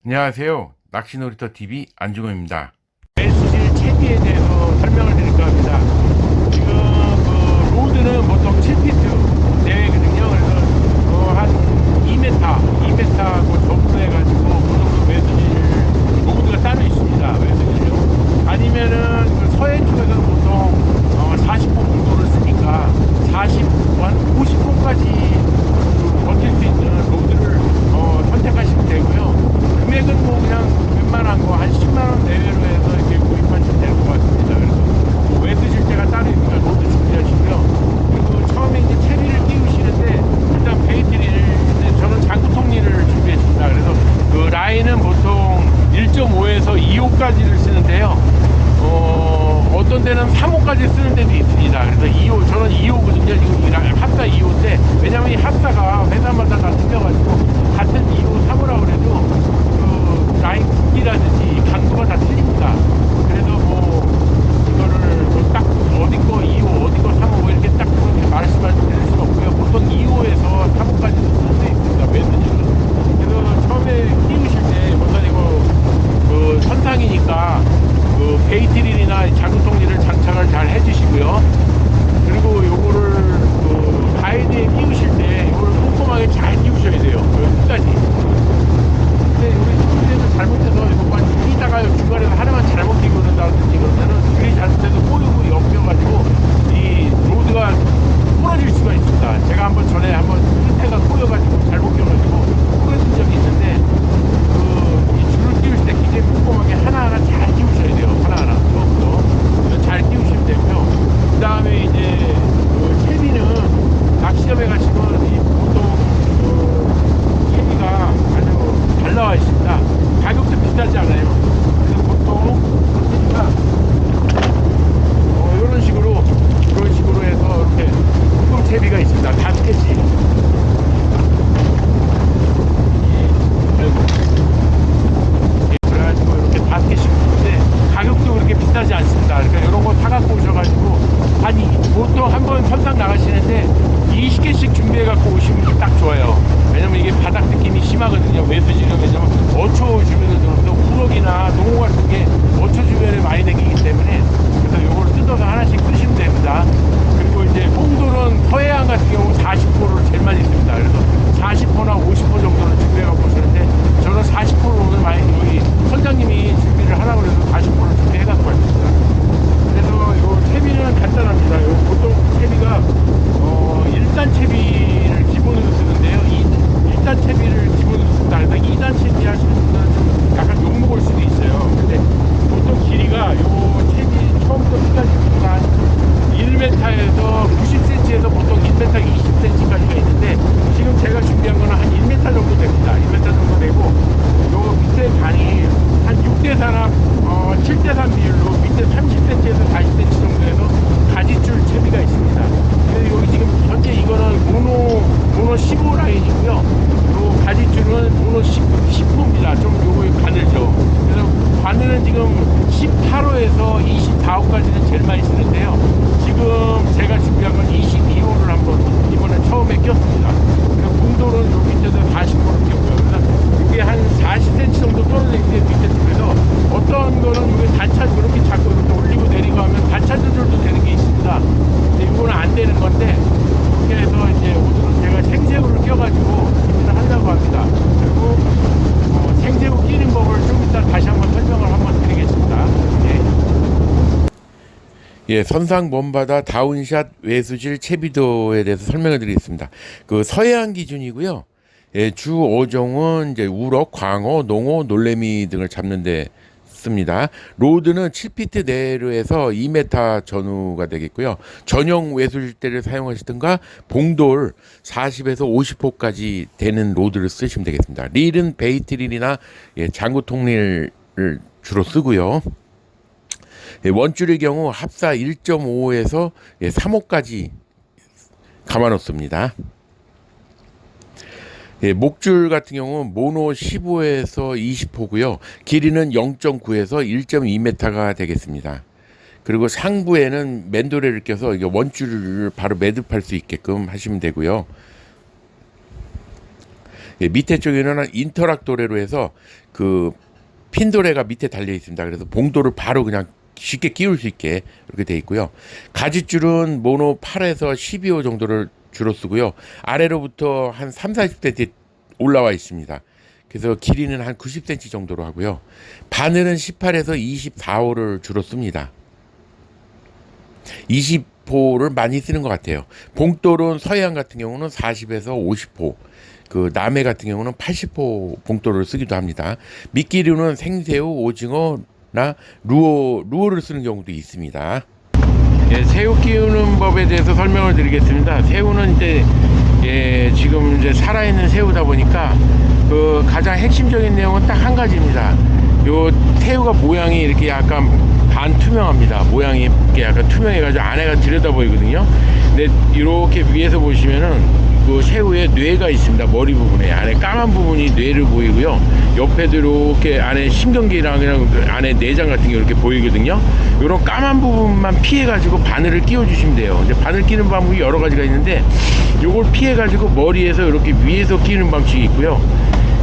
안녕하세요. 낚시놀이터 TV 안중호입니다. SG 채비에 대해서 설명을 드릴까 합니다. 지금 로드는 보통 7피트 내외거든요. 그래서 한 2m, 2m 정도 해가지고 그 정도 외수질 로드가 따로 있습니다. 외수질요. 아니면은 그 서해 쪽에서는 보통 40호 정도를 쓰니까 40호, 한 50호까지 버틸 수 있는 로드를 선택하시면 되고요. 금액은 뭐 그냥 웬만한 거 한 10만원 내외로 해서 이렇게 구입하시면 될 것 같습니다. 그래서 뭐 외드실 때가 따로 있으니까 로드 준비하시고요. 그리고 처음에 이제 채비를 끼우시는데 일단 베이트리를, 저는 장구통리를 준비했습니다. 그래서 그 라인은 보통 1.5에서 2호까지를 쓰는데요. 어떤 데는 3호까지 쓰는 데도 있습니다. 그래서 2호, 저는 2호거든요. 지금 합사 2호인데, 왜냐면 이 합사가 회사마다 다 틀려가지고, 같은 2호, 3호라고 해도, 그, 라인 굵기라든지 강도가 다 틀립니다. 그래서 뭐, 이거를 뭐딱 어디 거 2호, 어디 거 3호, 뭐 이렇게 딱 그렇게 말씀을 드릴 수는 없고요. 보통 2호에서 3호까지도 쓸 수 있습니다. 매드질은. 그래서 처음에 끼우실 때, 먼저 이거, 그, 선상이니까, 그 베이트릴이나 자구통리를 장착을 잘 해주시고요. 그리고 요거를 그 가이드에 끼우실 때 이거를 꼼꼼하게 잘 끼우셔야 돼요. 끝까지. 근데 우리 친구들에서 잘못해서 이거 끼다가 중간에서 하나만 잘못 끼고 그런다든지 그러면은 줄이 잘못해서 꼬이고 엮여가지고 이 로드가 부러질 수가 있습니다. 제가 한번 전에 끝에가 꼬여가지고 잘못 껴가지고 부러진 적이 있는데 이 줄을 끼울 때 굉장히 꼼꼼하게 하나하나 잘 끼우셔야 돼요. 하나하나 처음부터 잘 끼우시면 되고요. 그 다음에 이제 채비는 낚시점에 가시면 이 보통 채비가 아주 잘 나와 있습니다. 가격도 비싸지 않아요. 그래서 보통 채비가 이런 식으로 해서 이렇게 묶음 채비가 있습니다. 5개씩. 그래가지고 이렇게 5개씩 있는데 가격도 그렇게 비싸지 않습니다. 그러니까 이런 거 사갖고 오셔가지고 보통 한번 선상 나가시는데 20개씩 준비해갖고 오시면 딱 좋아요. 왜냐면 이게 바닥 느낌이 심하거든요. 외수지는 왜냐면 어초 주변에 들어서 우럭이나 농어 같은 게 어초 주변에 많이 생기기 때문에 그래서 이걸 뜯어서 하나씩 끄시면 됩니다. 그리고 이제 뽕돌은 서해안 같은 경우 40호를 제일 많이 씁니다. 그래서 40호나 50호 정도를 준비해갖고 오시는데 저는 40호를 오늘 많이 여기 선장님이 준비를 하라고 해서 40호를 준비해갖고 왔습니다. 그래서 요 채비는 간단합니다. 요 보통 채비가 1단 채비를 기본으로 쓰는데요. 1단 채비를 기본으로 쓴다. 그래서 2단 채비 하시는 분들은 좀 약간 욕먹을 수도 있어요. 근데 보통 길이가 요 채비 처음부터 끝까지 한 1m에서 90cm에서 보통 1m 20cm까지가 있는데 지금 제가 준비한 거는 한 1m 정도 됩니다. 1m 정도 되고 요 밑에 간이 한 6대4나 7대3 비율로 밑에 30cm에서 40cm 정도에서 가지줄 채비가 있습니다. 그래서 여기 지금 현재 이거는 모노 15 라인이고요. 요 가지줄은 모노 10호입니다. 좀 요거 가늘죠. 그래서 바늘은 지금 18호에서 24호까지는 제일 많이 쓰는데요. 지금 제가 준비한 건 22호를 한번 이번에 처음에 꼈습니다. 그리고 궁돌은 요 밑에서 40호를 꼈고요. 그래서 이게 한 40cm 정도 떨어져 있는데 밑에 쪽에서 어떤 거는 이게 단차 이렇게 잡고 이렇게 올리고 내리고 하면 단차 조절도 되는 게 있습니다. 근데 이거는 안 되는 건데 이렇게 해서 이제 오늘은 제가 생새우를 껴가지고 준비를 하려고 합니다. 그리고 생새우 끼는 법을 좀 이따 다시 한번 설명을 한번 드리겠습니다. 예, 선상 먼바다 다운샷 외수질 채비도에 대해서 설명을 드리겠습니다. 그 서해안 기준이고요. 예, 주 5종은 이제 우럭, 광어, 농어, 놀래미 등을 잡는데 씁니다. 로드는 7피트 내로 해서 2m 전후가 되겠고요. 전용 외술대를 사용하시든가 봉돌 40에서 50호까지 되는 로드를 쓰시면 되겠습니다. 릴은 베이트릴이나 장구통릴을 주로 쓰고요. 원줄의 경우 합사 1.5에서 3호까지 감아 놓습니다. 목줄 같은 경우는 모노 15에서 20호고요. 길이는 0.9에서 1.2m가 되겠습니다. 그리고 상부에는 맨도레를 껴서 원줄을 바로 매듭할 수 있게끔 하시면 되고요. 밑에 쪽에는 인터락 도레로 해서 그 핀도레가 밑에 달려 있습니다. 그래서 봉도를 바로 그냥 쉽게 끼울 수 있게 이렇게 돼 있고요. 가지줄은 모노 8에서 12호 정도를 주로 쓰고요. 아래로부터 한 3, 40cm 올라와 있습니다. 그래서 길이는 한 90cm 정도로 하고요. 바늘은 18에서 24호를 주로 씁니다. 20호를 많이 쓰는 것 같아요. 봉돌은 서해안 같은 경우는 40에서 50호, 그 남해 같은 경우는 80호 봉돌을 쓰기도 합니다. 미끼류는 생새우, 오징어나 루어를 쓰는 경우도 있습니다. 예, 새우 끼우는 법에 대해서 설명을 드리겠습니다. 새우는 이제 지금 이제 살아있는 새우다 보니까 그 가장 핵심적인 내용은 딱 한 가지입니다. 요 새우가 모양이 이렇게 약간 반투명합니다. 모양이 이렇게 약간 투명해가지고 안에가 들여다 보이거든요. 근데 이렇게 위에서 보시면은 그 새우에 뇌가 있습니다. 머리 부분에 안에 까만 부분이 뇌를 보이고요. 옆에도 이렇게 안에 신경계랑 그냥 안에 내장 같은 게 이렇게 보이거든요. 이런 까만 부분만 피해가지고 바늘을 끼워주시면 돼요. 이제 바늘 끼는 방법이 여러 가지가 있는데 요걸 피해가지고 머리에서 이렇게 위에서 끼는 방식이 있고요.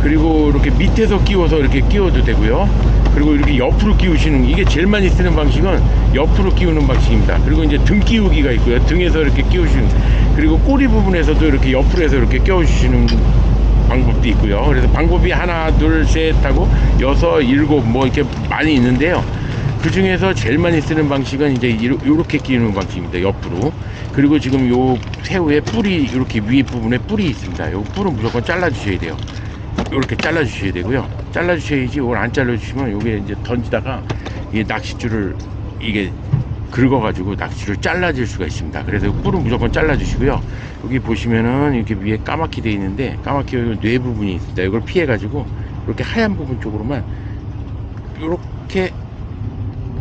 그리고 이렇게 밑에서 끼워서 이렇게 끼워도 되고요. 그리고 이렇게 옆으로 끼우시는, 이게 제일 많이 쓰는 방식은 옆으로 끼우는 방식입니다. 그리고 이제 등 끼우기가 있고요. 등에서 이렇게 끼우시는, 그리고 꼬리 부분에서도 이렇게 옆으로 해서 이렇게 끼워주시는 방법도 있고요. 그래서 방법이 하나, 둘, 셋 하고 여섯, 일곱 뭐 이렇게 많이 있는데요. 그 중에서 제일 많이 쓰는 방식은 이제 이렇게 끼우는 방식입니다. 옆으로. 그리고 지금 요 새우의 뿔이 이렇게 위에 부분에 뿔이 있습니다. 요 뿔은 무조건 잘라 주셔야 돼요. 이렇게 잘라 주셔야 되고요. 잘라 주셔야지. 이걸 안 잘라 주시면 요게 이제 던지다가 이 낚싯줄을 이게 긁어 가지고 낚싯줄을 잘라질 수가 있습니다. 그래서 뿔은 무조건 잘라 주시고요. 여기 보시면은 이렇게 위에 까맣게 돼 있는데, 까맣게 뇌 부분이 있습니다. 이걸 피해 가지고 이렇게 하얀 부분 쪽으로만 이렇게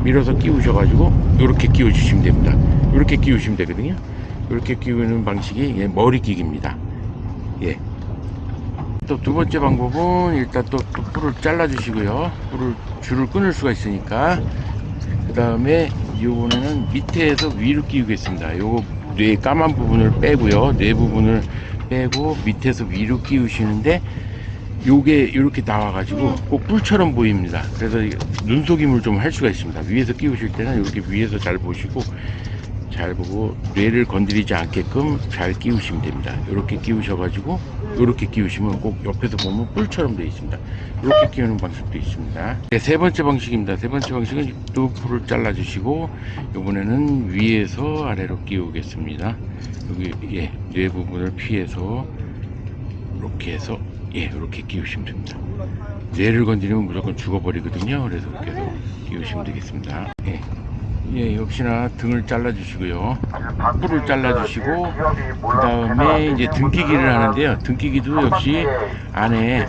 밀어서 끼우셔 가지고 이렇게 끼워 주시면 됩니다. 이렇게 끼우시면 되거든요. 이렇게 끼우는 방식이 머리 끼기입니다. 예. 또 두 번째 방법은 일단 또 뿔을 잘라 주시고요. 줄을 끊을 수가 있으니까. 그 다음에 요번에는 밑에서 위로 끼우겠습니다. 요거 뇌 까만 부분을 빼고요. 뇌 부분을 빼고 밑에서 위로 끼우시는데, 요게 이렇게 나와가지고 꼭 뿔처럼 보입니다. 그래서 눈속임을 좀 할 수가 있습니다. 위에서 끼우실 때는 이렇게 위에서 잘 보시고, 잘 보고 뇌를 건드리지 않게끔 잘 끼우시면 됩니다. 이렇게 끼우셔가지고 이렇게 끼우시면 꼭 옆에서 보면 뿔처럼 되어 있습니다. 이렇게 끼우는 방식도 있습니다. 네, 세 번째 방식입니다. 세 번째 방식은 또 뿔을 잘라 주시고, 이번에는 위에서 아래로 끼우겠습니다. 여기 뇌 부분을 피해서 이렇게 해서 이렇게 끼우시면 됩니다. 뇌를 건드리면 무조건 죽어버리거든요. 그래서 이렇게 해서 끼우시면 되겠습니다. 역시나 등을 잘라 주시고요. 뿔을 잘라 주시고, 그 다음에 이제 등기기를 하는데요. 등기기도 역시 안에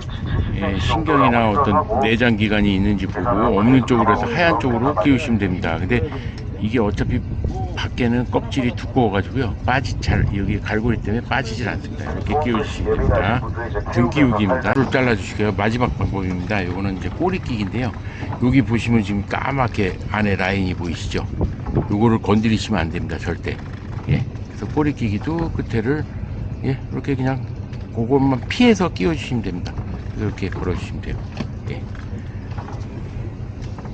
신경이나 어떤 내장 기관이 있는지 보고 없는 쪽으로 해서 하얀 쪽으로 끼우시면 됩니다. 근데 이게 어차피 밖에는 껍질이 두꺼워 가지고요, 여기 갈고리 때문에 빠지질 않습니다. 이렇게 끼워주시면 됩니다. 등 끼우기입니다. 뿔을 잘라 주시고요. 마지막 방법입니다. 이거는 이제 꼬리 끼기인데요. 여기 보시면 지금 까맣게 안에 라인이 보이시죠? 요거를 건드리시면 안 됩니다. 절대. 그래서 꼬리 끼기도 끝에를 이렇게 그냥 그것만 피해서 끼워 주시면 됩니다. 이렇게 걸어 주시면 돼요.